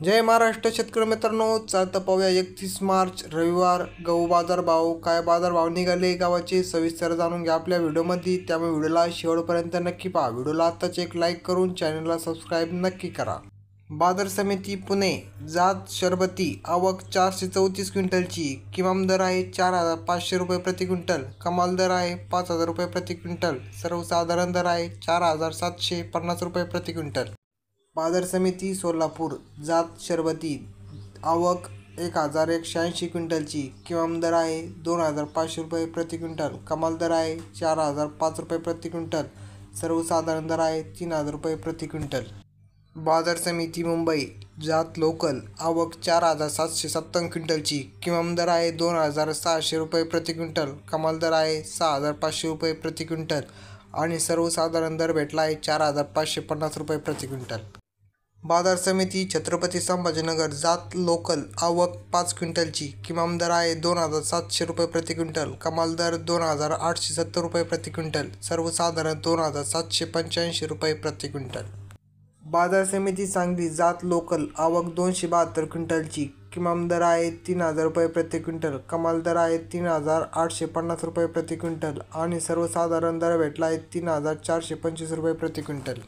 जय महाराष्ट्र शेतकरी मित्रांनो, चालतं पाहूया 31 मार्च रविवार गहू बाजार भाव. काय बाजार भाव निघाले गावाचे सविस्तर जाणून घ्या आपल्या व्हिडिओमध्ये. त्यामुळे व्हिडिओला शेवटपर्यंत नक्की पहा. व्हिडिओला आत्ताच एक लाईक करून चॅनलला सबस्क्राईब नक्की करा. बाजार समिती पुणे, जात शरबती, आवक 434 क्विंटलची. किमान दर आहे 4,500 रुपये प्रति क्विंटल. कमाल दर आहे 5,000 रुपये प्रति क्विंटल. सर्वसाधारण दर आहे 4,750 रुपये प्रति क्विंटल. बाजार समिती सोलापूर, जात शरबती, आवक 1,180 क्विंटलची. किमान दर आहे 2,500 रुपये प्रति क्विंटल. कमाल दर आहे 4,005 रुपये प्रति क्विंटल. सर्वसाधारण दर आहे 3,000 रुपये प्रति क्विंटल. बाजार समिती मुंबई, जात लोकल, आवक 4,757 क्विंटलची. किमान दर आहे 2,600 रुपये प्रति क्विंटल. कमाल दर आहे 6,500 रुपये प्रति क्विंटल आणि सर्वसाधारण दर भेटला आहे 4,550 रुपये प्रति क्विंटल. बाजार समिती छत्रपती संभाजीनगर, जात लोकल, आवक 5 क्विंटलची. किमान दर आहे 2,700 रुपये प्रति क्विंटल. कमाल दर 2,870 रुपये प्रति क्विंटल. सर्वसाधारण 2,785 रुपये प्रति क्विंटल. बाजार समिती सांगली, जात लोकल, आवक 272 क्विंटलची. किमान दर आहे 3,000 रुपये प्रति क्विंटल. कमाल दर आहे 3,850 रुपये प्रति क्विंटल आणि सर्वसाधारण दर भेटला आहे 3,425 रुपये प्रति क्विंटल.